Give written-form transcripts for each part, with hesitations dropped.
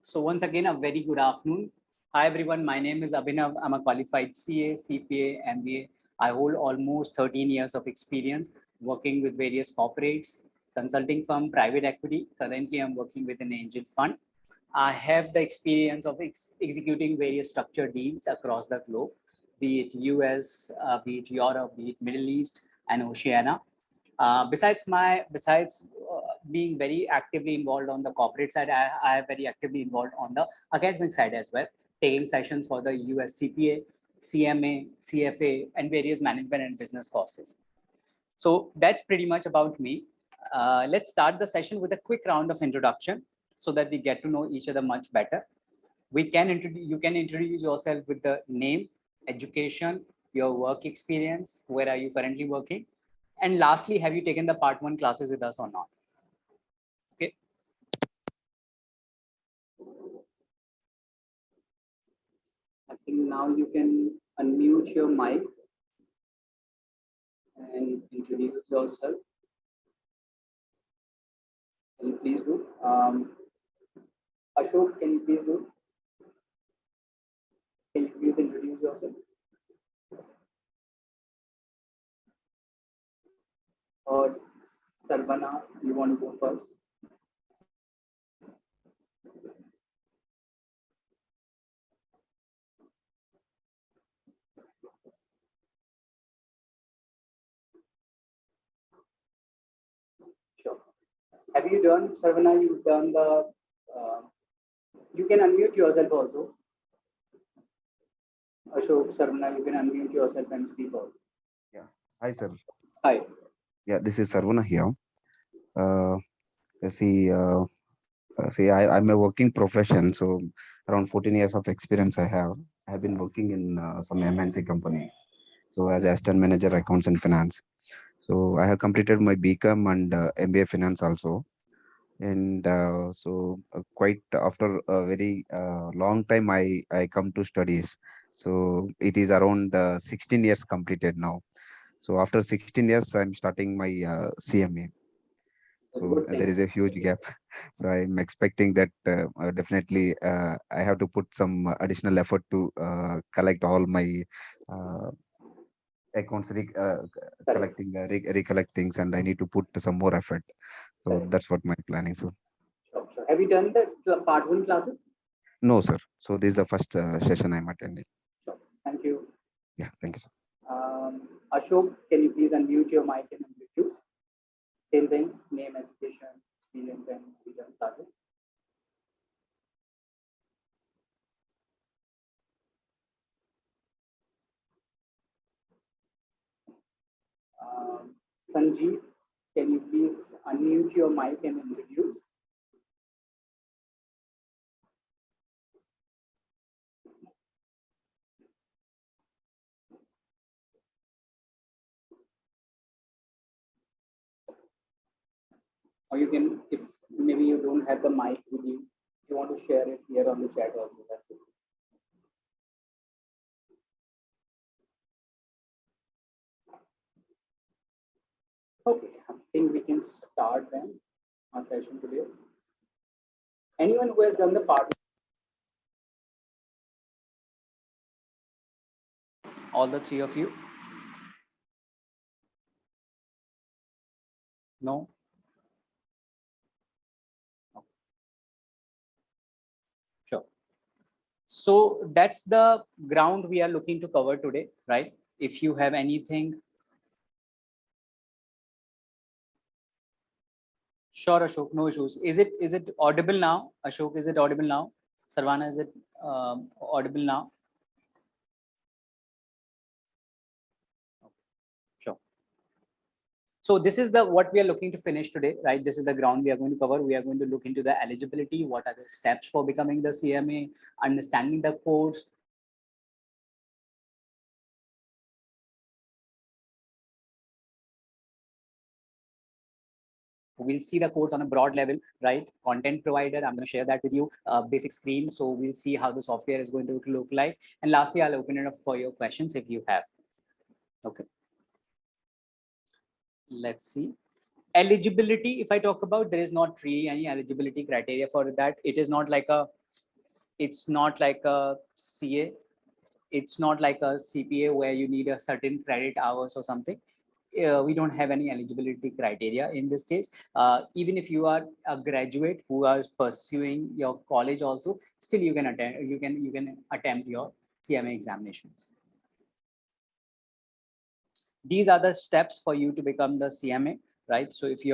So once again, a very good afternoon. Hi everyone, my name is Abhinav. I'm a qualified CA, CPA, MBA. I hold almost 13 years of experience working with various corporates, consulting firm, private equity. Currently, I'm working with an angel fund. I have the experience of executing various structured deals across the globe, be it US, be it Europe, be it Middle East, and Oceania. Besides being very actively involved on the corporate side, I am very actively involved on the academic side as well, taking sessions for the US CPA, CMA, CFA, and various management and business courses. So that's pretty much about me. Let's start the session with a quick round of introduction so that we get to know each other much better. You can introduce yourself with the name, education, your work experience, where are you currently working, and lastly, have you taken the part 1 classes with us or not? Okay. I think now you can unmute your mic and introduce yourself. Can you please do? Ashok, can you please do? Can you please introduce yourself? Or Sarvana, you want to go first? Sure. Have you done, Sarvana, you've done the, you can unmute yourself also. Ashok, Sarvana, you can unmute yourself and speak also. Yeah. Hi, sir. Hi. Yeah, this is Sarvana here. I'm a working profession, so around 14 years of experience I have. I have been working in some MNC company. So as assistant manager, accounts and finance. So I have completed my BCom and MBA finance also. And quite after a very long time, I come to studies. So it is around 16 years completed now. So after 16 years, I'm starting my CMA. So there is a huge gap. So I'm expecting that definitely I have to put some additional effort to collect all my accounts, recollect things, and I need to put some more effort. So that's what my planning. So sure. Have you done the part 1 classes? no, sir. So this is the first session I'm attending. Sure. Thank you. Yeah, thank you, sir. Ashok, can you please unmute your mic and introduce? Same things, name, education, experience, and done classes. Sanjeev, can you please unmute your mic and introduce? Or you can, if maybe you don't have the mic with you, if you want to share it here on the chat also, that's it. Okay, I think we can start then our session today. Anyone who has done the part, all the three of you? No? Sure. So that's the ground we are looking to cover today, right? If you have anything. Sure, Ashok, no issues. Is it audible now? Ashok, is it audible now? Sarvana, is it audible now? Sure. So this is what we are looking to finish today, right? This is the ground we are going to cover. We are going to look into the eligibility. What are the steps for becoming the CMA? Understanding the codes. We'll see the codes on a broad level, right? Content provider, I'm going to share that with you, basic screen. So we'll see how the software is going to look like. And lastly, I'll open it up for your questions if you have. Okay. Let's see. Eligibility, if I talk about, there is not really any eligibility criteria for that. It is not like a It's not like a CA. It's not like a CPA where you need a certain credit hours or something. We don't have any eligibility criteria in this case. Even if you are a graduate who are pursuing your college also, still you can attend. You can attempt your CMA examinations. These are the steps for you to become the CMA, right? So if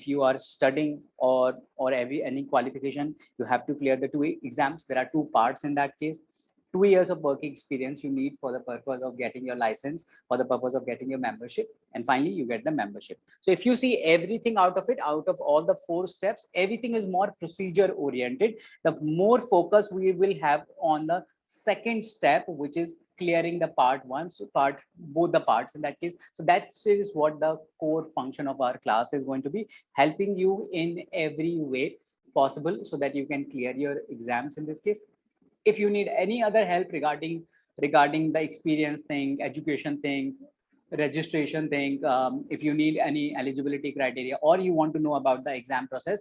you are studying or any qualification, you have to clear the two exams. There are two parts in that case. 2 years of working experience you need for the purpose of getting your license, for the purpose of getting your membership, and finally you get the membership. So if you see everything out of it, out of all the 4 steps, everything is more procedure oriented. The more focus we will have on the second step, which is clearing the part 1, so both the parts in that case. So that is what the core function of our class is going to be, helping you in every way possible so that you can clear your exams in this case. If you need any other help regarding the experience thing, education thing, registration thing, if you need any eligibility criteria, or you want to know about the exam process,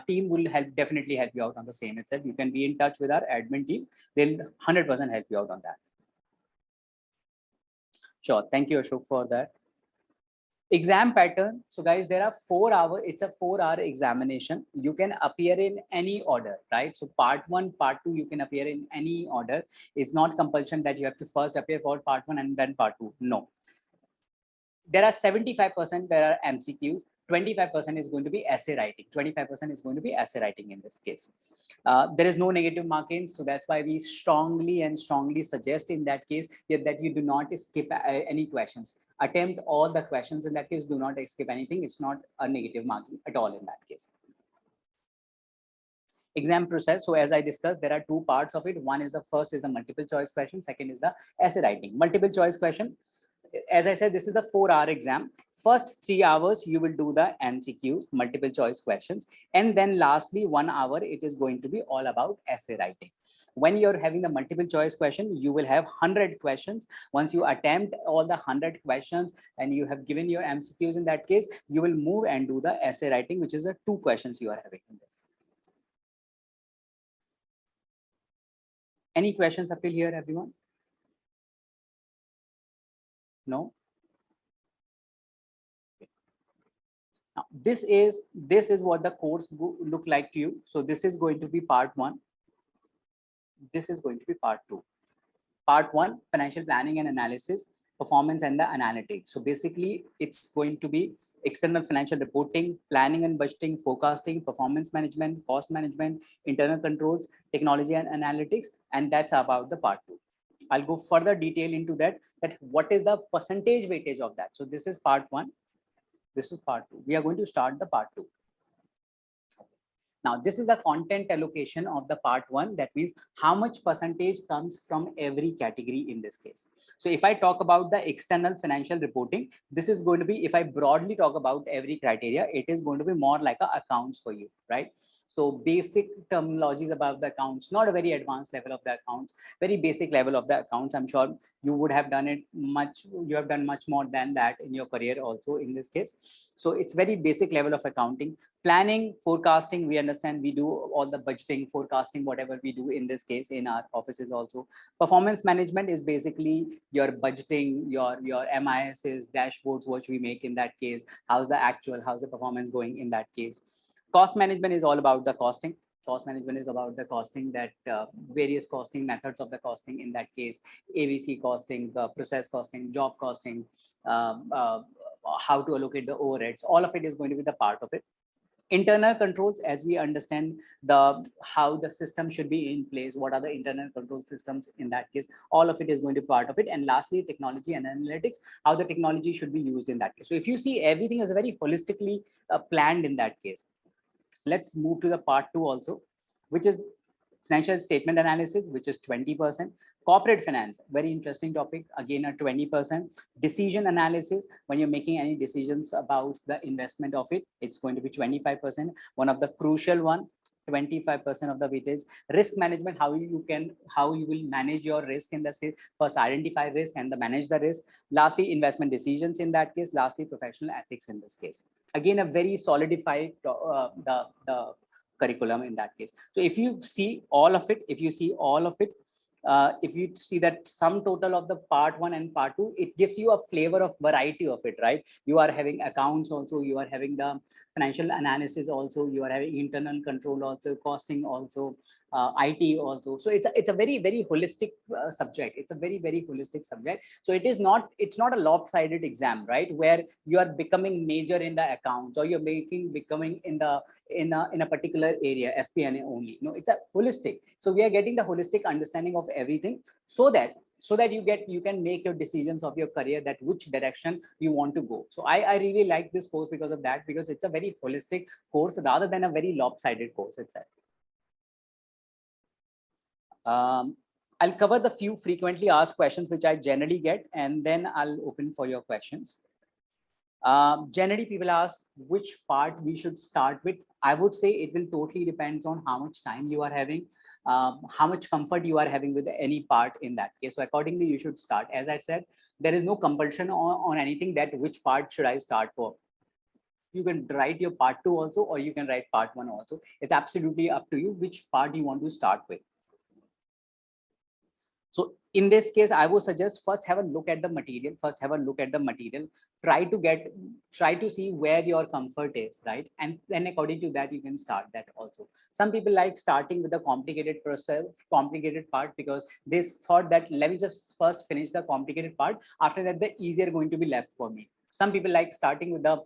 team will definitely help you out on the same itself. You can be in touch with our admin team. They'll 100% help you out on that. Sure. Thank you, Ashok, for that. Exam pattern. So guys, there are 4 hours. It's a 4-hour examination. You can appear in any order, right? So part 1, part 2, you can appear in any order. It's not compulsion that you have to first appear for part 1 and then part 2. No. There are 75% there are MCQs. 25% is going to be essay writing. 25% is going to be essay writing in this case. There is no negative markings, so that's why we strongly suggest in that case that you do not skip any questions. Attempt all the questions in that case. Do not skip anything. It's not a negative marking at all in that case. Exam process. So as I discussed, there are 2 parts of it. One is the first is the multiple choice question. Second is the essay writing. Multiple choice question. As I said, this is the 4-hour exam. First 3 hours, you will do the MCQs, multiple choice questions. And then lastly, 1 hour, it is going to be all about essay writing. When you're having the multiple choice question, you will have 100 questions. Once you attempt all the 100 questions and you have given your MCQs in that case, you will move and do the essay writing, which is the 2 questions you are having in this. Any questions up till here, everyone? No? Now, this is what the course look like to you. So this is going to be part 1. This is going to be part 2. Part 1, financial planning and analysis, performance and the analytics. So basically, it's going to be external financial reporting, planning and budgeting, forecasting, performance management, cost management, internal controls, technology and analytics, and that's about the part 2. I'll go further detail into that what is the percentage weightage of that. So this is part 1. This is part 2. We are going to start the part 2. Now, this is the content allocation of the part 1. That means how much percentage comes from every category in this case. So if I talk about the external financial reporting, this is going to be, if I broadly talk about every criteria, it is going to be more like a accounts for you, right? So basic terminologies about the accounts, not a very advanced level of the accounts, very basic level of the accounts. I'm sure you would have done it you have done much more than that in your career also in this case. So it's very basic level of accounting. Planning, forecasting, we understand, we do all the budgeting, forecasting, whatever we do in this case in our offices also. Performance management is basically your budgeting, your MISs, dashboards, what we make in that case, how's the performance going in that case. Cost management is all about the costing. Cost management is about the costing, that various costing methods of the costing in that case, ABC costing, process costing, job costing, how to allocate the overheads, all of it is going to be the part of it. Internal controls, as we understand how the system should be in place, what are the internal control systems in that case, all of it is going to be part of it. And lastly, technology and analytics, how the technology should be used in that case. So if you see, everything is very holistically planned in that case. Let's move to the part 2 also, which is financial statement analysis, which is 20%. Corporate finance, very interesting topic, again a 20%. Decision analysis, when you're making any decisions about the investment of it, it's going to be 25%. One of the crucial one, 25% of the weightage. Risk management, how you will manage your risk in this case. First, identify risk and manage the risk. Lastly, investment decisions in that case. Lastly, professional ethics in this case. Again, a very solidified the curriculum in that case. So if you see all of it, if you see that sum total of the part 1 and part 2, it gives you a flavor of variety of it, right? You are having accounts also, you are having the financial analysis also, you are having internal control also, costing also, IT also. So it's a very holistic subject. It's a very holistic subject. So it's not a lopsided exam, right, where you are becoming major in the accounts, or you're becoming in a particular area, FP&A only. No, it's a holistic. So we are getting the holistic understanding of everything, so that you can make your decisions of your career, that which direction you want to go. So I really like this course because of that, because it's a very holistic course rather than a very lopsided course itself. I'll cover the few frequently asked questions which I generally get, and then I'll open for your questions. Generally, people ask which part we should start with. I would say it will totally depend on how much time you are having, how much comfort you are having with any part in that case. So accordingly, you should start. As I said, there is no compulsion on anything that which part should I start for. You can write your part 2 also, or you can write part 1 also. It's absolutely up to you which part you want to start with. So in this case, I would suggest first have a look at the material. Try to see where your comfort is, right? And then according to that, you can start that also. Some people like starting with the complicated part, because they thought that let me just first finish the complicated part. After that, the easier going to be left for me. Some people like starting with the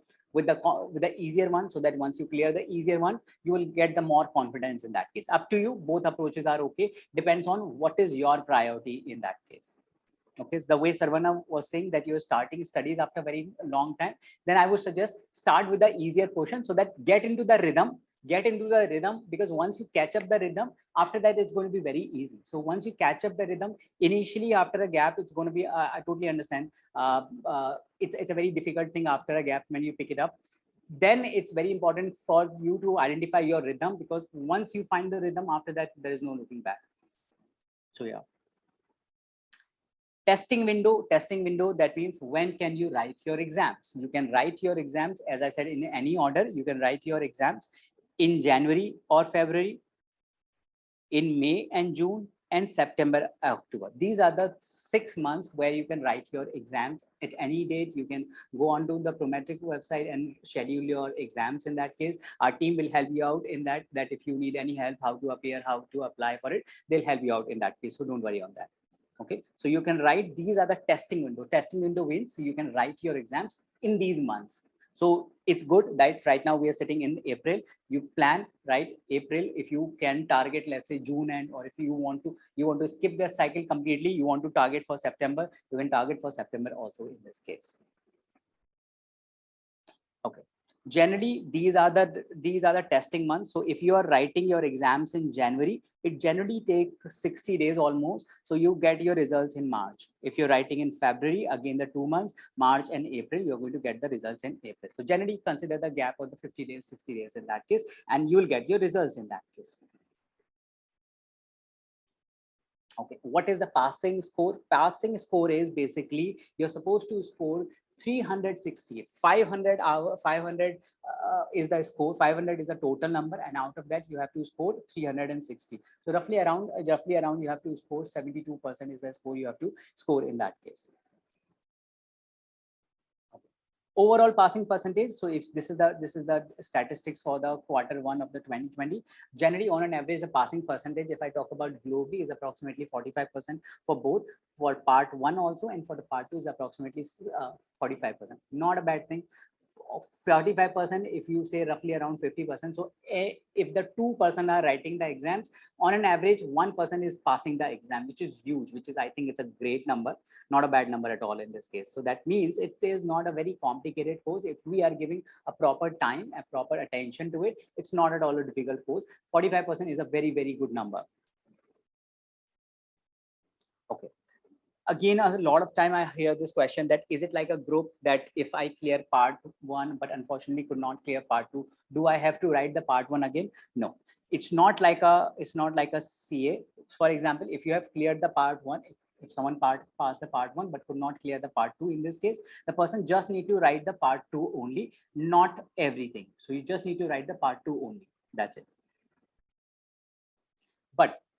easier one, so that once you clear the easier one, you will get the more confidence in that case. Up to you. Both approaches are okay. Depends on what is your priority in that case. Okay, so the way Sarvana was saying that you're starting studies after a very long time, then I would suggest start with the easier portion, so that get into the rhythm, because once you catch up the rhythm, after that it's going to be very easy. So once you catch up the rhythm, initially after a gap, it's going to be, I totally understand, it's a very difficult thing after a gap when you pick it up. Then it's very important for you to identify your rhythm, because once you find the rhythm, after that there is no looking back. So yeah. Testing window, that means when can you write your exams? You can write your exams, as I said, in any order. You can write your exams in January or February, in May and June, and September, October. These are the 6 months where you can write your exams at any date. You can go onto the Prometric website and schedule your exams. In that case, our team will help you out in that if you need any help, how to appear, how to apply for it, they'll help you out in that case. So don't worry on that. Okay, so you can write, these are the testing window means you can write your exams in these months. So it's good that right now we are sitting in April. You plan, right, April. If you can target, let's say June end, or if you want to skip the cycle completely, you want to target for September, you can target for September also in this case. Okay, generally these are the testing months. So if you are writing your exams in January, it generally takes 60 days almost. So you get your results in March. If you're writing in February, again the 2 months, March and April, you're going to get the results in April. So generally consider the gap of the 50 days, 60 days in that case, and you will get your results in that case. Okay, what is the passing score? Passing score is basically you're supposed to score 360. 500 is the score. 500 is the total number, and out of that you have to score 360. So roughly around you have to score 72% is the score you have to score in that case. Overall passing percentage. So if this is the statistics for the Q1 of the 2020, generally on an average the passing percentage, if I talk about globally, is approximately 45% for both, for part 1 also, and for the part 2 is approximately 45%. Not a bad thing. 45%, if you say roughly around 50%. So if the 2% are writing the exams, on an average 1% is passing the exam, which is huge, which is, I think it's a great number, not a bad number at all in this case. So that means it is not a very complicated course. If we are giving a proper time, a proper attention to it, it's not at all a difficult course. 45% is a very good number. Okay. Again, a lot of time I hear this question, that is it like a group, that if I clear part 1 but unfortunately could not clear part 2, do I have to write the part 1 again? No, it's not like a CA. For example, if you have cleared the part 1, if someone passed the part 1 but could not clear the part 2, in this case the person just need to write the part 2 only, not everything. So you just need to write the part 2 only, that's it.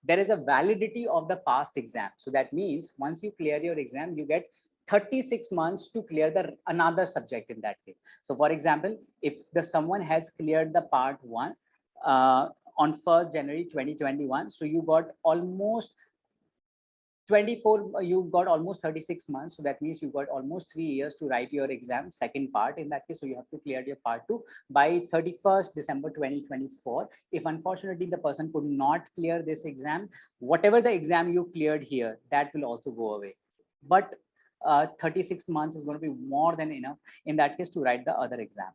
there is a validity of the past exam. So that means once you clear your exam, you get 36 months to clear the another subject in that case. So for example, if the someone has cleared the part 1 on 1st January 2021, so you got almost 24, you got almost 36 months. So that means you got almost 3 years to write your exam second part in that case. So you have to clear your part 2 by 31st December 2024. If unfortunately the person could not clear this exam, whatever the exam you cleared here, that will also go away. But 36 months is going to be more than enough in that case to write the other exam.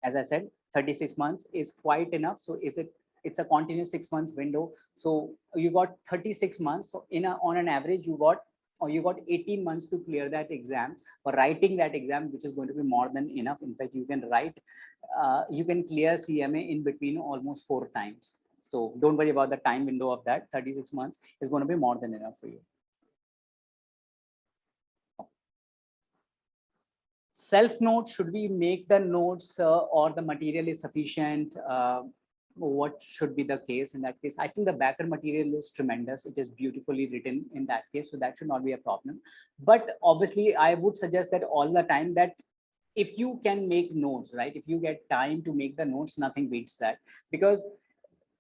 As I said, 36 months is quite enough. So it's a continuous 6 months window. So you got 36 months. So on an average, you got 18 months to clear that exam, or writing that exam, which is going to be more than enough. In fact, you can you can clear CMA in between almost 4 times. So don't worry about the time window of that. 36 months is going to be more than enough for you. Self notes, should we make the notes or the material is sufficient? What should be the case in that case? I think the backer material is tremendous. It is beautifully written in that case, so that should not be a problem. But obviously, I would suggest that all the time that if you can make notes, right? If you get time to make the notes, nothing beats that, because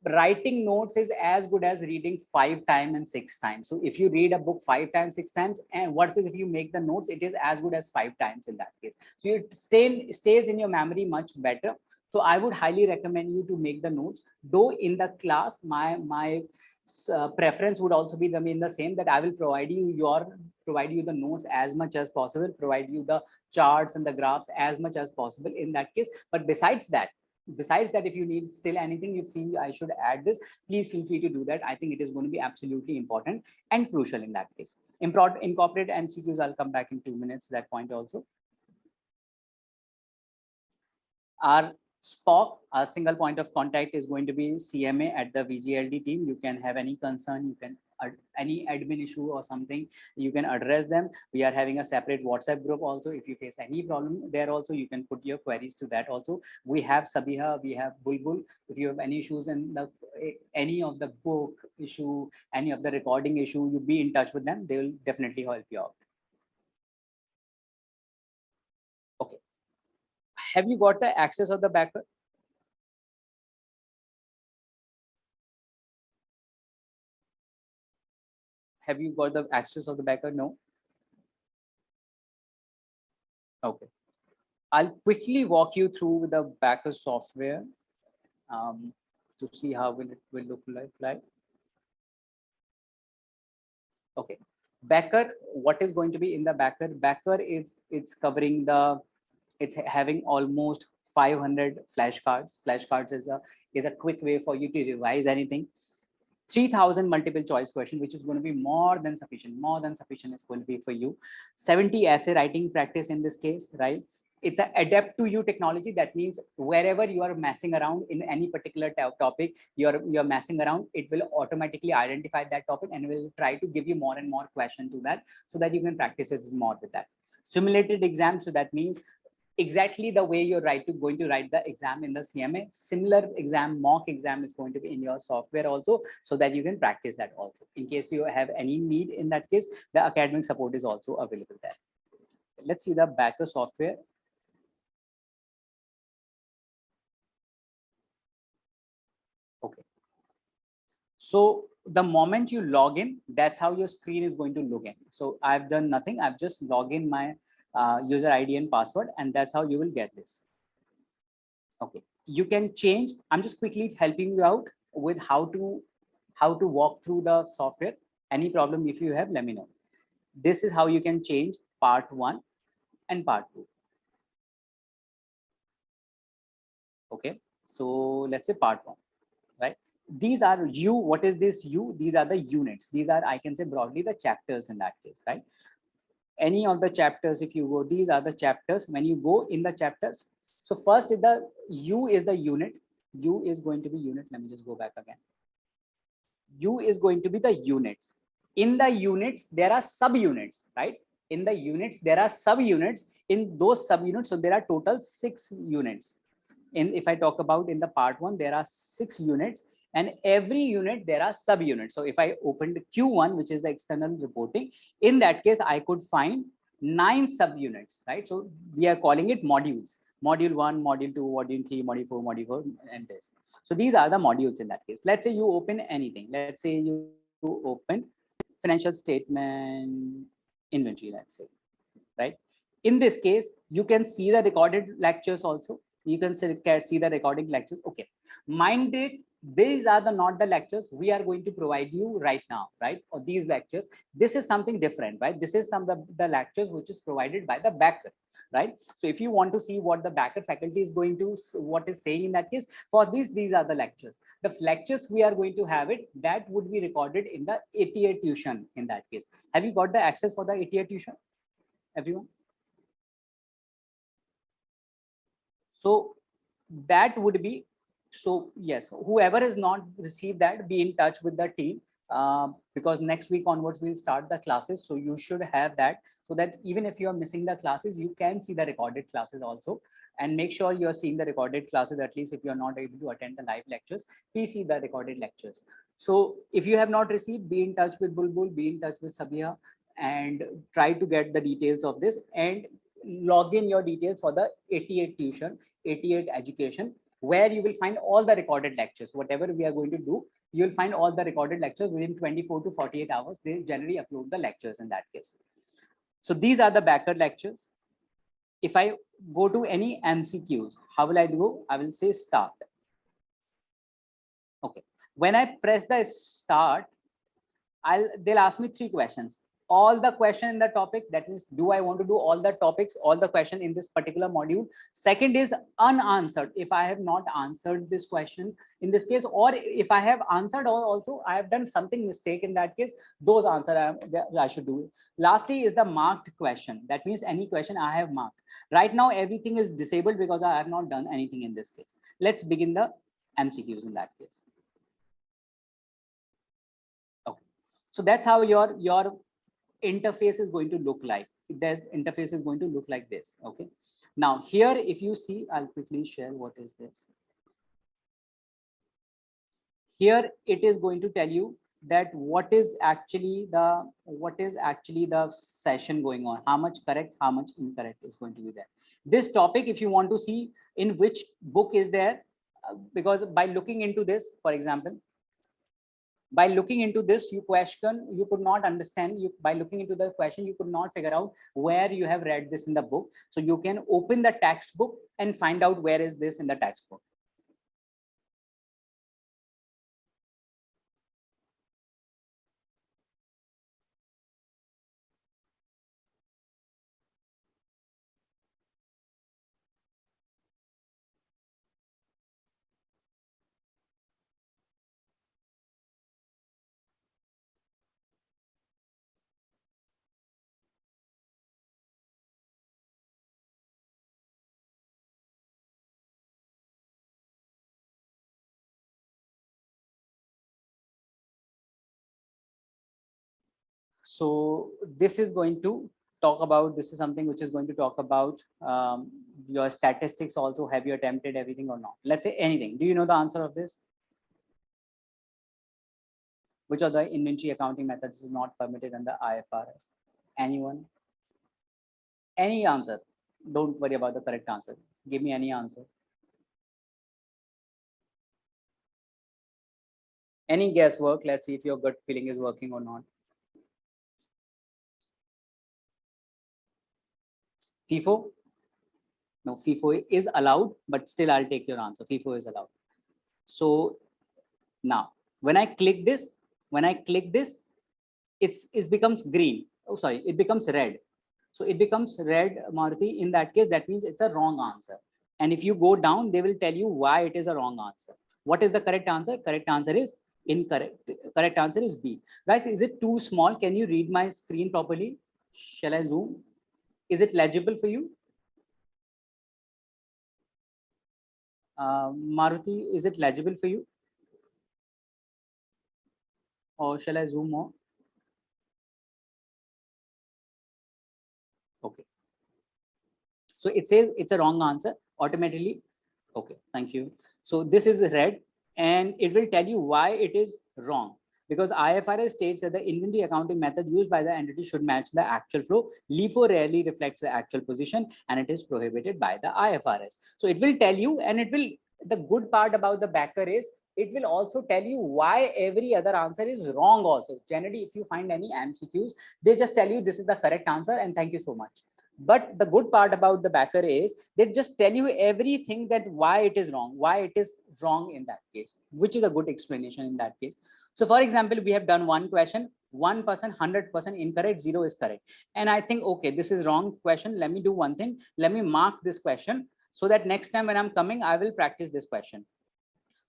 writing notes is as good as reading 5 times and 6 times. So if you read a book 5 times, 6 times, and what is if you make the notes, it is as good as 5 times in that case. So it stays in your memory much better. So I would highly recommend you to make the notes. Though in the class, my preference would also be the same, that I will provide you the notes as much as possible, provide you the charts and the graphs as much as possible in that case. But besides that, if you need still anything, you feel I should add this, please feel free to do that. I think it is going to be absolutely important and crucial in that case. Incorporate MCQs, I'll come back in 2 minutes, that point also. Our SPOC, our single point of contact, is going to be CMA at the VGLD team. You can have any concern, you can any admin issue or something, you can address them. We are having a separate WhatsApp group also. If you face any problem there also, you can put your queries to that also. We have Sabiha, we have Bulbul. If you have any issues in the any of the book issue, any of the recording issue, you be in touch with them. They will definitely help you out. Okay. Have you got the access of the backer? Have you got the access of the backer? No. Okay. I'll quickly walk you through the backer software to see how it will look like. Okay. Backer, what is going to be in the backer? Backer is it's covering it's having almost 500 flashcards. Flashcards is a quick way for you to revise anything. 3,000 multiple choice question, which is going to be more than sufficient. More than sufficient is going to be for you. 70 essay writing practice in this case, right? It's an adapt to you technology. That means wherever you are messing around in any particular topic, you're messing around, it will automatically identify that topic and will try to give you more and more questions to that, so that you can practice more with that. Simulated exam, so that means exactly the way you're going to write the exam in the CMA, similar exam, mock exam is going to be in your software also, so that you can practice that also. In case you have any need in that case, the academic support is also available there. Let's see the backer software. Okay. So the moment you log in, that's how your screen is going to look in. So I've done nothing. I've just logged in my user ID and password, and that's how you will get this. Okay, you can change. I'm just quickly helping you out with how to walk through the software. Any problem if you have, let me know. This is how you can change part 1 and part 2. Okay, so let's say part 1, right? These are what is this these are the units. These are, I can say broadly, the chapters in that case, right? Any of the chapters, if you go, these are the chapters. When you go in the chapters, so first is the U is the unit. U is going to be unit. Let me just go back again. U is going to be the units. In the units, there are subunits, right? In the units, there are subunits. In those subunits, so there are total 6 units. If I talk about in the part 1, there are 6 units. and every unit there are subunits. So if I opened Q1, which is the external reporting, in that case I could find 9 subunits, right? So we are calling it modules: module 1, module 2, module 3, module 4, and this. So these are the modules in that case. Let's say you open anything. Let's say you open financial statement inventory, let's say, right? In this case, you can see the recorded lectures also. You can see the recording lectures. Okay, mind it, these are not the lectures we are going to provide you right now, right? Or these lectures, this is something different, right? This is some of the lectures which is provided by the backer, right? So if you want to see what the backer faculty is going to, what is saying in that case, for these are the lectures. The lectures we are going to have it, that would be recorded in the ATA tuition in that case. Have you got the access for the ATA tuition, everyone? So that would be, so yes, whoever has not received that, be in touch with the team, because next week onwards we'll start the classes. So you should have that, so that even if you are missing the classes, you can see the recorded classes also. And make sure you're seeing the recorded classes, at least if you're not able to attend the live lectures, please see the recorded lectures. So if you have not received, be in touch with Bulbul, be in touch with Sabiha, and try to get the details of this, and log in your details for the 88 tuition, 88 education, where you will find all the recorded lectures. Whatever we are going to do, you will find all the recorded lectures within 24 to 48 hours. They generally upload the lectures in that case. So these are the backer lectures. If I go to any MCQs, how will I do? I will say start. Okay. When I press the start, they'll ask me 3 questions. All the question in the topic, that means do I want to do all the topics, all the question in this particular module. Second is unanswered. If I have not answered this question in this case, or if I have answered, or also I have done something mistake in that case, those answer I should do. Lastly is the marked question. That means any question I have marked. Right now everything is disabled because I have not done anything in this case. Let's begin the MCQs in that case. Okay, so that's how your interface is going to look like. This interface is going to look like this. Okay, now here if you see, I'll quickly share what is this. Here it is going to tell you that what is actually the session going on, how much correct, how much incorrect is going to be there. This topic, if you want to see in which book is there, because by looking into this, for example, by looking into this, you could not understand, by looking into the question, you could not figure out where you have read this in the book. So you can open the textbook and find out where is this in the textbook. So this is going to talk about, this is something which is going to talk about your statistics also. Have you attempted everything or not? Let's say anything. Do you know the answer of this? Which of the inventory accounting methods is not permitted under IFRS? Anyone? Any answer? Don't worry about the correct answer. Give me any answer. Any guesswork? Let's see if your gut feeling is working or not. FIFO? No, FIFO is allowed, but still I'll take your answer. FIFO is allowed. So now when I click this, it becomes green. Oh, sorry, it becomes red. So it becomes red, Maruti. In that case, that means it's a wrong answer. And if you go down, they will tell you why it is a wrong answer. What is the correct answer? Correct answer is incorrect. Correct answer is B. Guys, is it too small? Can you read my screen properly? Shall I zoom? Is it legible for you? Maruti, is it legible for you? Or shall I zoom more? Okay. So it says it's a wrong answer automatically. Okay, thank you. So this is red. and it will tell you why it is wrong. Because IFRS states that the inventory accounting method used by the entity should match the actual flow. LIFO rarely reflects the actual position, and it is prohibited by the IFRS. So it will tell you, and it will, the good part about the backer is it will also tell you why every other answer is wrong also. Generally, if you find any MCQs, they just tell you this is the correct answer and thank you so much. But the good part about the backer is they just tell you everything, that why it is wrong in that case, which is a good explanation in that case. So for example, we have done one question, 1%, 100% incorrect, 0 is correct. And I think, okay, this is wrong question. Let me do one thing. Let me mark this question so that next time when I'm coming, I will practice this question.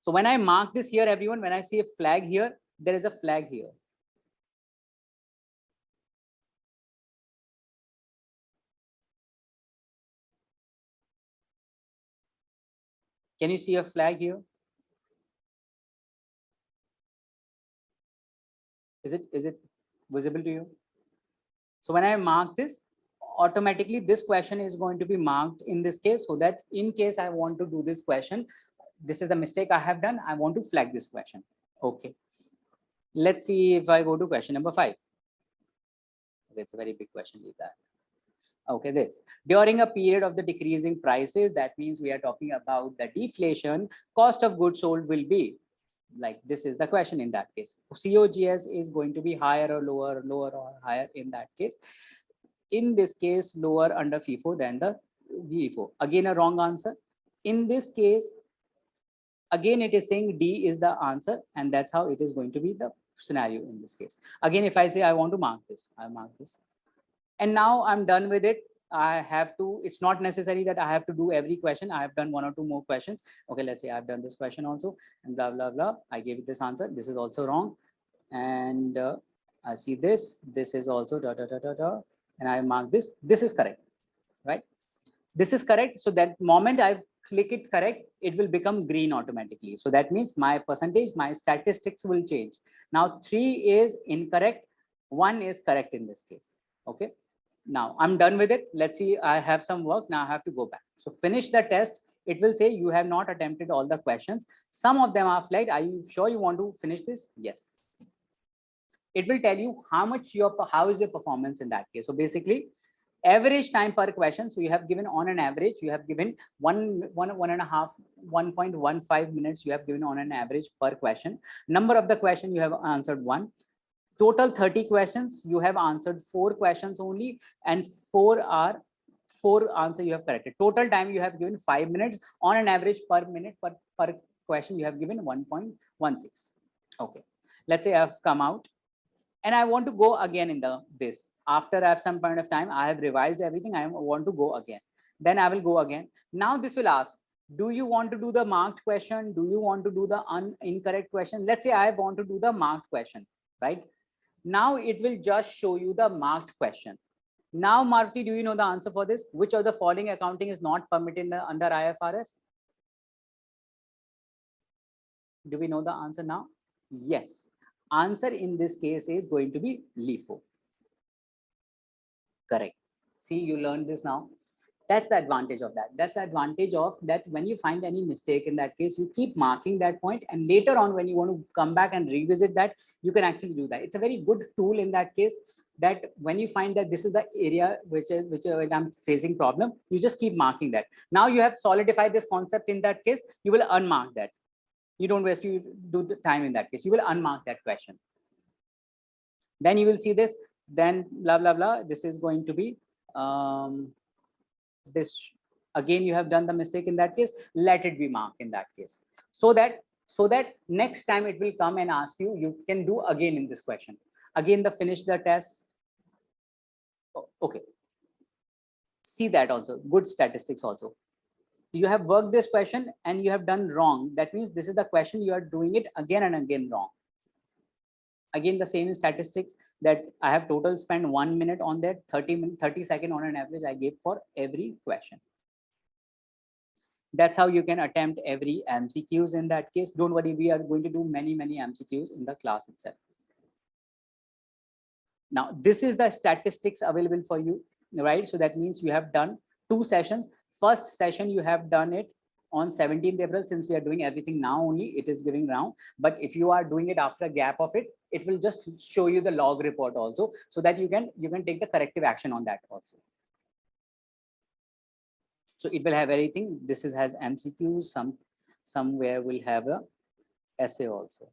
So when I mark this here, everyone, when I see a flag here, there is a flag here. Can you see a flag here? Is it visible to you? So when I mark this, automatically this question is going to be marked in this case, so that in case I want to do this question, this is the mistake I have done, I want to flag this question. Okay. Let's see if I go to question number 5. It's a very big question, leave that. Okay, this during a period of the decreasing prices, that means we are talking about the deflation, cost of goods sold will be like this is the question in that case. COGS is going to be higher or lower, lower or higher in that case. In this case, lower under FIFO than the VFO. Again, a wrong answer. In this case, again, it is saying D is the answer, and that's how it is going to be the scenario in this case. Again, if I say I want to mark this, I mark this. And now I'm done with it. I have to, it's not necessary that I have to do every question. I have done 1 or 2 more questions. Okay, let's say I've done this question also, and blah, blah, blah. I gave it this answer. This is also wrong. And I see this is also da, da, da, da, da. And I mark this. This is correct, right? This is correct. So that moment I click it correct, it will become green automatically. So that means my percentage, my statistics will change. Now 3 is incorrect, 1 is correct in this case. Okay. Now I'm done with it. Let's see, I have some work. Now I have to go back. So finish the test. It will say you have not attempted all the questions. Some of them are flagged. Are you sure you want to finish this? Yes. It will tell you how is your performance in that case. So basically, average time per question. So you have given on an average, you have given 1.15 minutes. You have given on an average per question. Number of the question you have answered 1. Total 30 questions, you have answered 4 questions only, and 4 answer you have corrected. Total time you have given 5 minutes. On an average per minute per question you have given 1.16. Okay, let's say I've come out and I want to go again in this. After I have some point of time, I have revised everything, I want to go again. Then I will go again. Now this will ask, do you want to do the marked question? Do you want to do the incorrect question? Let's say I want to do the marked question, right? Now it will just show you the marked question. Now, Maruti, do you know the answer for this? Which of the following accounting is not permitted under IFRS? Do we know the answer now? Yes. Answer in this case is going to be LIFO. Correct. See, you learned this now. That's the advantage of that. That's the advantage of that. When you find any mistake in that case, you keep marking that point, and later on when you want to come back and revisit that, you can actually do that. It's a very good tool in that case, that when you find that this is the area which I'm facing problem, you just keep marking that. Now you have solidified this concept in that case, you will unmark that. You don't waste you do the time in that case. You will unmark that question. Then you will see this, then blah, blah, blah. This is going to be this. Again, you have done the mistake in that case. Let it be marked in that case. So that next time it will come and ask you, you can do again in this question. Again, finish the test. Okay. See that also. Good statistics also. You have worked this question and you have done wrong. That means this is the question you are doing it again and again wrong. Again, the same statistics that I have total spent 1 minute on that, 30 seconds on an average I gave for every question. That's how you can attempt every MCQs in that case. Don't worry, we are going to do many MCQs in the class itself. Now, this is the statistics available for you, right? So that means you have done 2 sessions. First session, you have done it on 17th April, since we are doing everything now only, it is giving round. But if you are doing it after a gap of it, it will just show you the log report also, so that you can take the corrective action on that also. So it will have everything. This has MCQs, somewhere will have a essay also.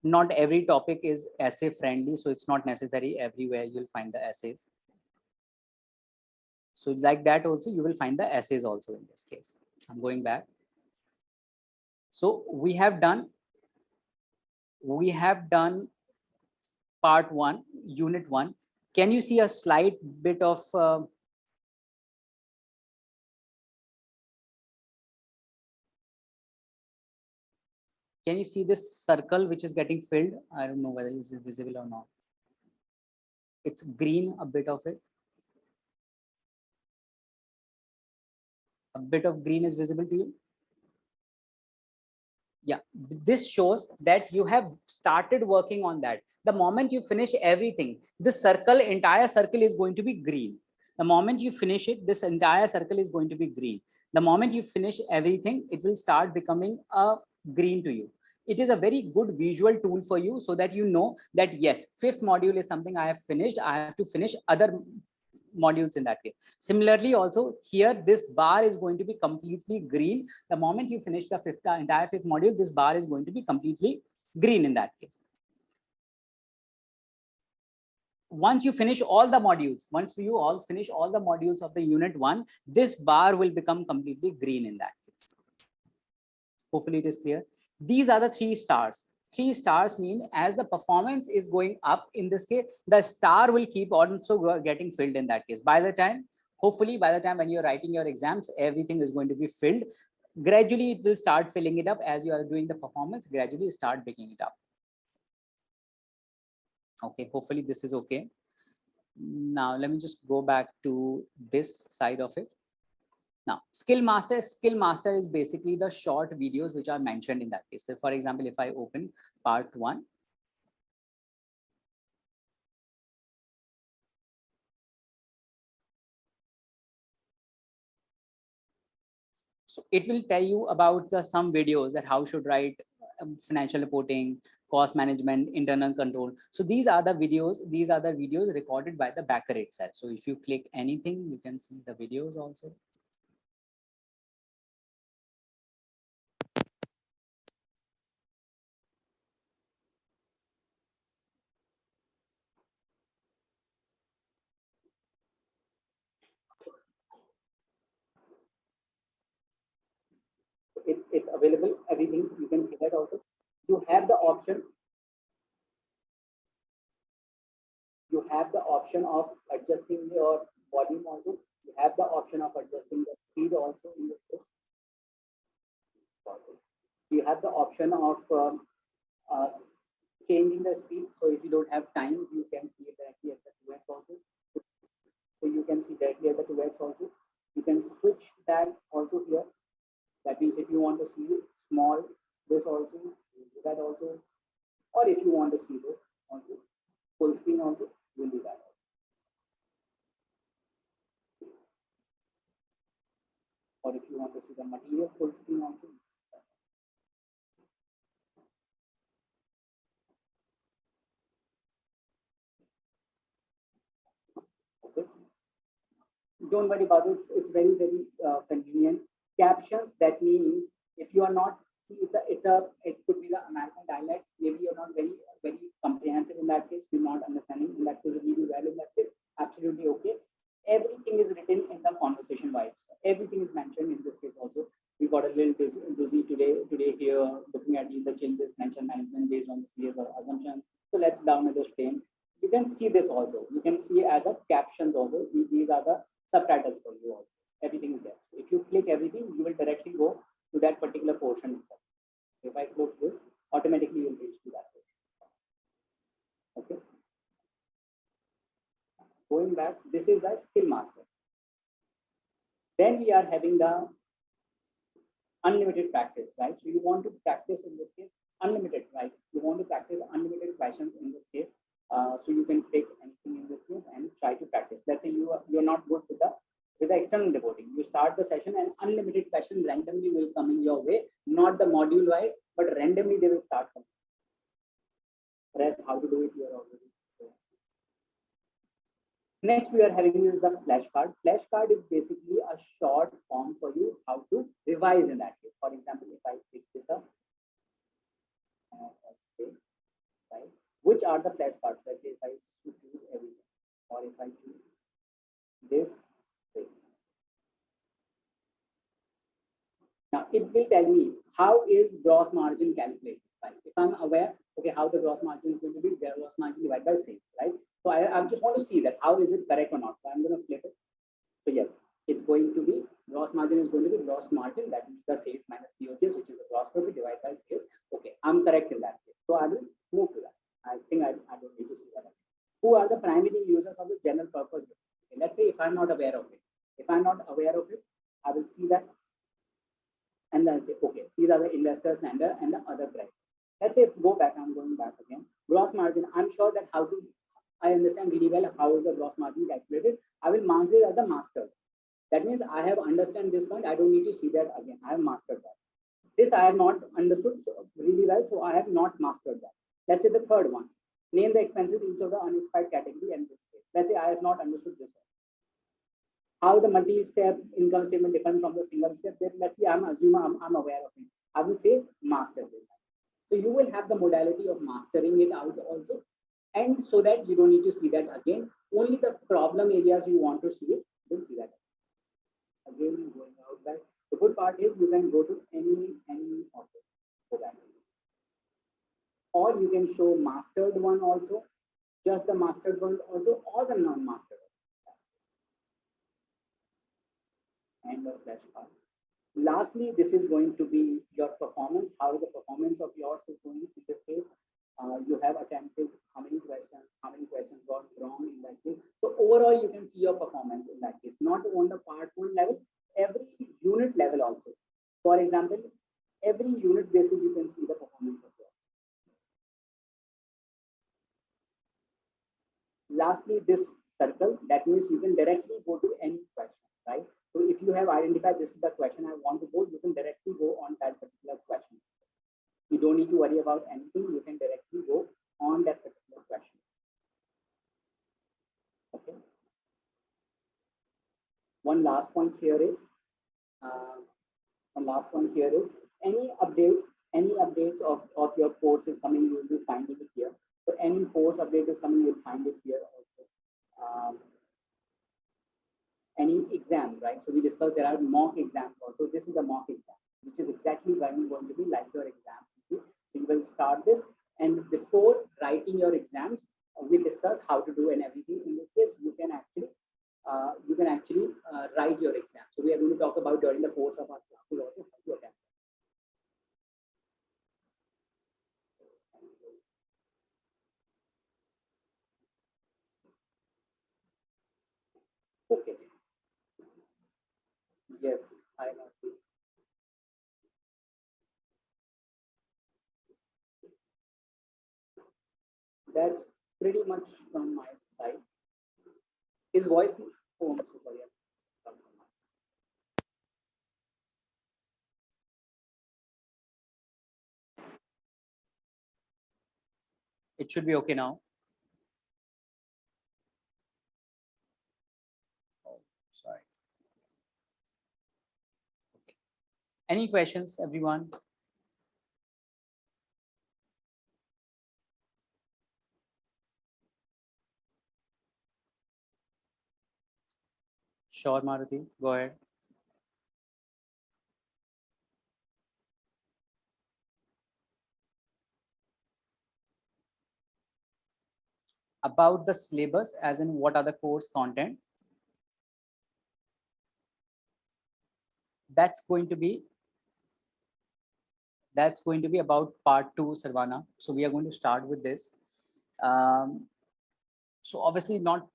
Not every topic is essay friendly, so it's not necessary everywhere you'll find the essays. So like that also, you will find the essays also in this case. I'm going back. So we have done part 1, unit 1. Can you see a slight bit of can you see this circle which is getting filled? I don't know whether it is visible or not. It's green, a bit of it. A bit of green is visible to you. Yeah, this shows that you have started working on that. The moment you finish everything, this entire circle is going to be green. The moment you finish it, this entire circle is going to be green. The moment you finish everything, it will start becoming a green to you. It is a very good visual tool for you, so that you know that yes, 5th module is something I have finished. I have to finish other modules in that case. Similarly, also here, this bar is going to be completely green. The moment you finish the entire 5th module, this bar is going to be completely green in that case. Once you finish all the modules, once you all finish all the modules of the unit 1, this bar will become completely green in that case. Hopefully it is clear. These are the 3 stars. 3 stars mean as the performance is going up, in this case, the star will keep also getting filled in that case. By the time, hopefully by the time when you're writing your exams, everything is going to be filled. Gradually, it will start filling it up as you are doing the performance, gradually start picking it up. Okay, hopefully this is okay. Now, let me just go back to this side of it. Now, skill master is basically the short videos which are mentioned in that case. So for example, if I open part 1, so it will tell you about some videos that how should write financial reporting, cost management, internal control. So these are the videos recorded by the backer itself. So if you click anything, you can see the videos also. It's available, everything, you can see that also. You have the option of adjusting your volume also. You have the option of adjusting the speed also in this case. You have the option of changing the speed. So if you don't have time, you can see it directly at the 2x also. So you can see directly at the 2x also. You can switch that also here. That means if you want to see small, this also, that also, or if you want to see this also, full screen also, you'll do that. Or if you want to see the material full screen also. Okay. Don't worry about it. It's very, very convenient. Captions, that means if you are not, see, it could be the American dialect. Maybe you're not very, very comprehensive in that case. You're not understanding in that case, really well in that case. Absolutely okay. Everything is written in the conversation vibes. Everything is mentioned in this case also. We got a little busy today here, looking at the changes, mention management based on this clear assumption. So let's download the stream. You can see this also. You can see as a captions also. These are the subtitles for you also. Everything is there. If you click everything, you will directly go to that particular portion itself. If I click this, automatically you will reach to that portion. Okay. Going back, this is the skill master. Then we are having the unlimited practice, right? So you want to practice in this case unlimited, right? You want to practice unlimited questions in this case. So you can take anything in this case and try to practice. Let's say you're not good with the external reporting. You start the session and unlimited questions randomly will come in your way, not the module wise, but randomly they will start coming. Rest, how to do it, you are already. Next, we are having is the flashcard. Flashcard is basically a short form for you how to revise in that case. For example, if I pick this up, let's say, right, which are the flashcards? Let's say if I choose everything, or if I choose this. Now it will tell me how is gross margin calculated. Right? If I'm aware, okay, how the gross margin is going to be, their gross margin divided by sales, right? So I just want to see that how is it correct or not. So I'm going to flip it. So yes, it's going to be gross margin is going to be gross margin, that is the sales minus COGS, which is the gross profit divided by sales. Okay, I'm correct in that case. So I will move to that. I think I don't need to see that. Who are the primary users of this general purpose? Okay, let's say if I'm not aware of it. If I'm not aware of it, I will see that. And then say, okay, these are the investors and the other price. Let's say if go back, I'm going back again. Gross margin, I'm sure that how to, I understand really well how is the gross margin calculated. I will mark this as a master. That means I have understand this point. I don't need to see that again. I have mastered that. This I have not understood really well, so I have not mastered that. Let's say the third one. Name the expenses each of the unexpired category and this case. Let's say I have not understood this one. How the multi-step income statement different from the single step. Let's say I'm aware of it. I will say master this. So you will have the modality of mastering it out also, and so that you don't need to see that again. Only the problem areas you want to see it, you'll see that. Again, going out that. The good part is you can go to any of it for that. Or you can show mastered one also, just the mastered one also, or the non-mastered. And the flashcards. Lastly, this is going to be your performance. How the performance of yours is going in this case. You have attempted how many questions got wrong in that case. So overall, you can see your performance in that case, not on the part one level, every unit level also. For example, every unit basis, you can see the performance of yours. Lastly, this circle, that means you can directly go to any question, right? So if you have identified this is the question I want to go, you can directly go on that particular question. You don't need to worry about anything. You can directly go on that particular question. Okay. One last point here is any updates of your course is coming, you will be finding it here. So any course update is coming, you'll find it here also. Any exam, right? So we discussed there are mock exams also. This is a mock exam, which is exactly going to be like your exam. So you will start this, and before writing your exams, we discuss how to do and everything. In this case, you can actually write your exam. So we are going to talk about during the course of our classes also how to attempt. Okay. Yes, I know. That's pretty much from my side. Is voice? Oh, I'm so sorry. It should be okay now. Oh, sorry. Okay. Any questions, everyone? Sure, Maruti, go ahead. About the syllabus, as in what are the course content? That's going to be about part 2, Sarvana. So we are going to start with this. So obviously not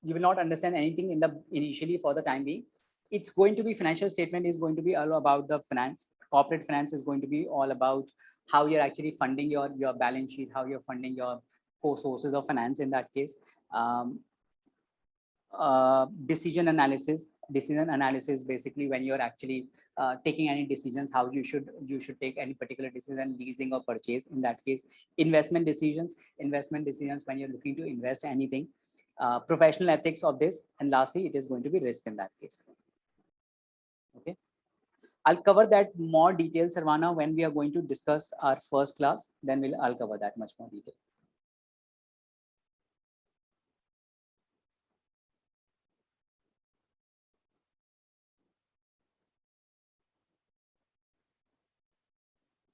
you will not understand anything in the initially for the time being. It's going to be financial statement is going to be all about the finance. Corporate finance is going to be all about how you're actually funding your balance sheet, how you're funding your core sources of finance in that case. decision analysis. Decision analysis basically when you're actually taking any decisions, how you should take any particular decision, leasing or purchase. In that case, investment decisions when you're looking to invest anything, professional ethics of this, and lastly, it is going to be risk in that case. Okay, I'll cover that more detail, Sarvana, when we are going to discuss our first class. Then I'll cover that much more detail.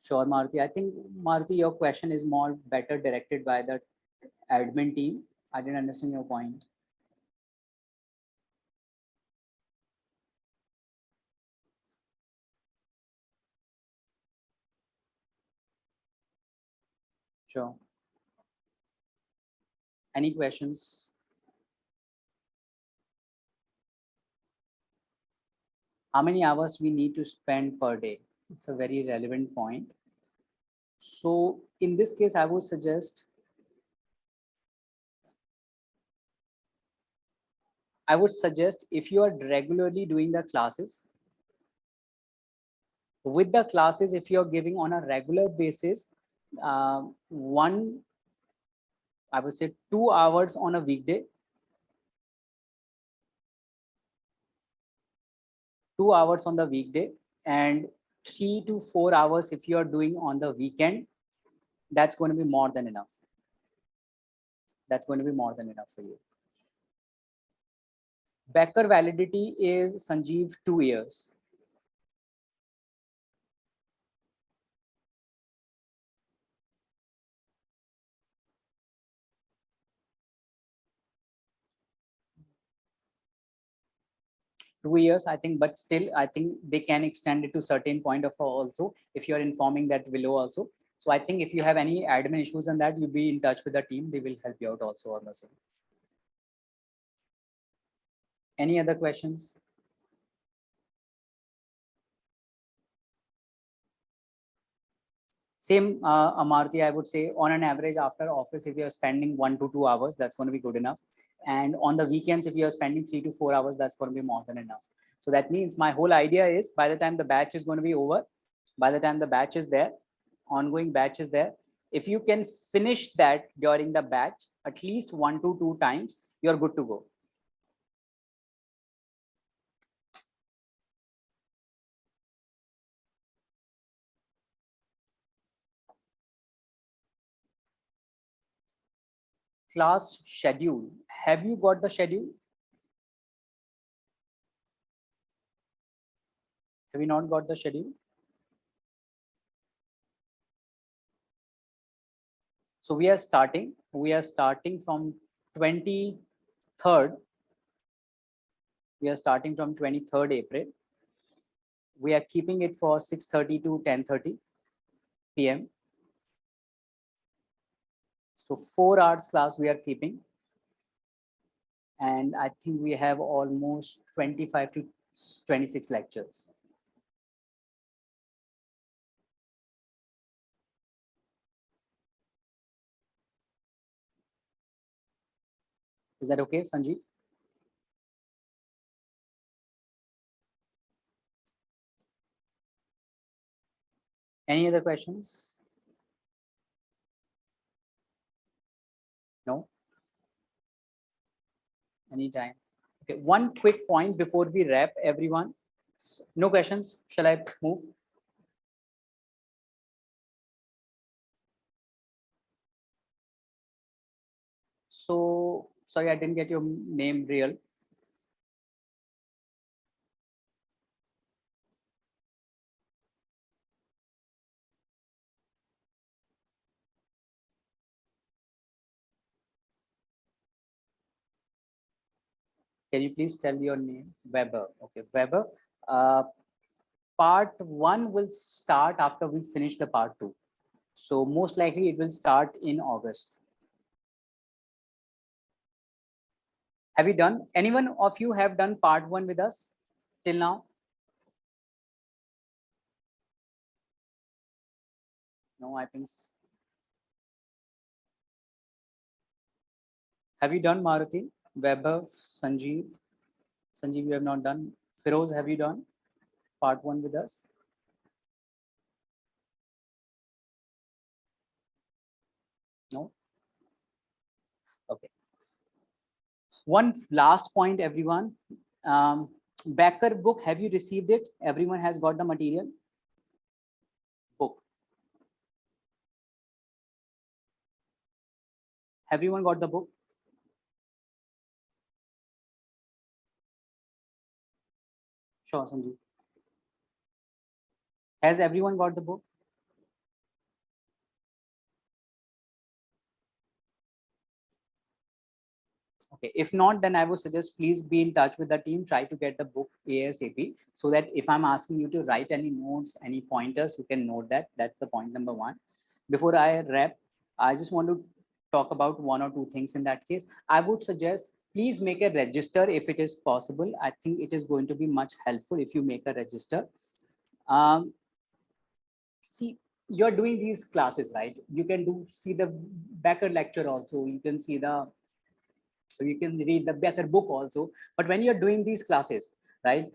Sure, Maruti. I think, Maruti, your question is more better directed by the admin team. I didn't understand your point. Sure. Any questions? How many hours we need to spend per day? It's a very relevant point. So in this case, I would suggest if you are regularly doing the classes, with the classes, if you're giving on a regular basis, I would say 2 hours on a weekday, 2 hours on the weekday, and 3 to 4 hours if you are doing on the weekend, that's going to be more than enough. That's going to be more than enough for you. Becker validity is, Sanjeev, 2 years. I think, but still, I think they can extend it to certain point of also if you're informing that below also. So I think if you have any admin issues on that, you be in touch with the team. They will help you out also on the same. Any other questions? Same, Amarti, I would say on an average after office, if you're spending 1 to 2 hours, that's going to be good enough. And on the weekends, if you're spending 3 to 4 hours, that's going to be more than enough. So that means my whole idea is by the time the batch is going to be over, by the time the batch is there, ongoing batch is there, if you can finish that during the batch, at least 1 to 2 times, you're good to go. Class schedule. Have you got the schedule? Have you not got the schedule? So we are starting from 23rd. We are starting from 23rd April. We are keeping it for 6:30 to 10:30 p.m. So 4 hours class we are keeping. And I think we have almost 25 to 26 lectures. Is that okay, Sanjeev? Any other questions? No? Anytime. Okay, one quick point before we wrap, everyone. No questions? Shall I move? So, sorry, I didn't get your name real. Can you please tell your name? Weber. Okay, Weber. Part 1 will start after we finish the part 2. So most likely it will start in August. Have you done? Anyone of you have done part 1 with us till now? No, I think. Have you done, Maruti? Weber, Sanjeev. Sanjeev, you have not done. Firoz, have you done part 1 with us? No? Okay. One last point, everyone. Becker book, have you received it? Everyone has got the material? Book. Everyone got the book? Sure, Sanjeev. Has everyone got the book? Okay, if not, then I would suggest please be in touch with the team, try to get the book ASAP, so that if I'm asking you to write any notes, any pointers, you can note that. That's the point number 1. Before I wrap, I just want to talk about 1 or 2 things in that case. I would suggest please make a register if it is possible. I think it is going to be much helpful if you make a register. See, you're doing these classes, right? You can see the Becker lecture also. You can read the Becker book also. But when you're doing these classes, right?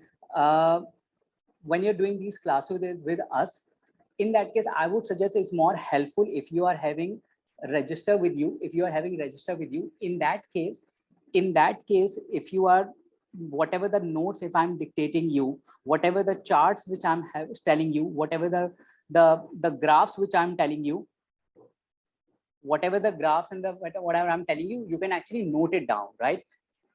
When you're doing these classes with us, in that case, I would suggest it's more helpful if you are having register with you. If you are having register with you, in that case, if you are whatever the notes, if I'm dictating you, whatever the charts which I'm telling you, whatever the graphs which I'm telling you, whatever the graphs and the whatever I'm telling you, you can actually note it down, right?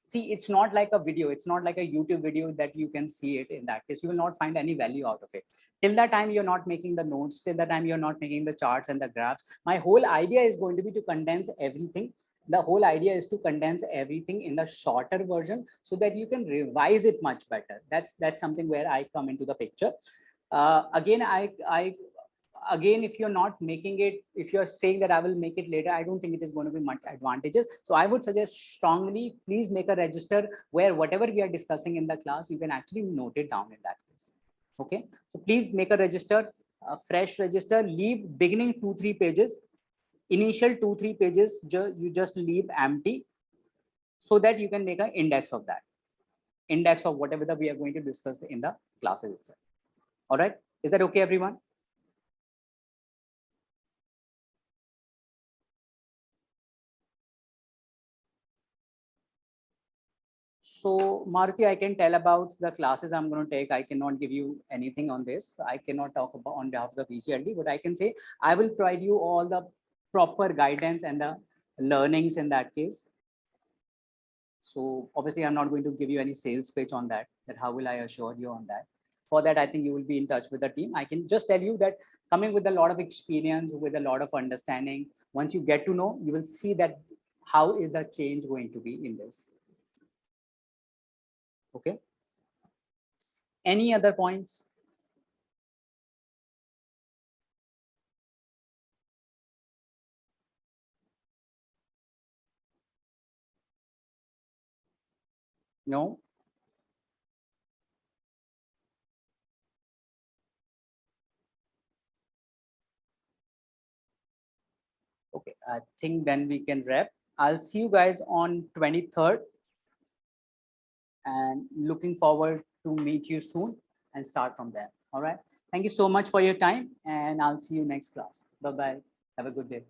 See, it's not like a video, it's not like a YouTube video that you can see it. In that case, you will not find any value out of it. Till that time you're not making the notes, till that time you're not making the charts and the graphs. My whole idea is going to be to condense everything. The whole idea is to condense everything in the shorter version so that you can revise it much better. That's something where I come into the picture. Again, again, if you're not making it, if you're saying that I will make it later, I don't think it is going to be much advantages. So I would suggest strongly, please make a register where whatever we are discussing in the class, you can actually note it down in that case. Okay, so please make a register, a fresh register, leave beginning 2-3 pages, initial 2-3 pages, you just leave empty, so that you can make an index of that, index of whatever that we are going to discuss in the classes itself. All right, is that okay, everyone? So Maruti, I can tell about the classes I'm going to take. I cannot give you anything on this. I cannot talk about on behalf of the PGLD, but I can say I will provide you all the proper guidance and the learnings in that case. So obviously I'm not going to give you any sales pitch on that, how will I assure you on that. For that, I think you will be in touch with the team. I can just tell you that coming with a lot of experience, with a lot of understanding, once you get to know, you will see that how is the change going to be in this. Okay. Any other points? No? Okay, I think then we can wrap. I'll see you guys on 23rd and looking forward to meet you soon and start from there. All right. Thank you so much for your time and I'll see you next class. Bye-bye. Have a good day.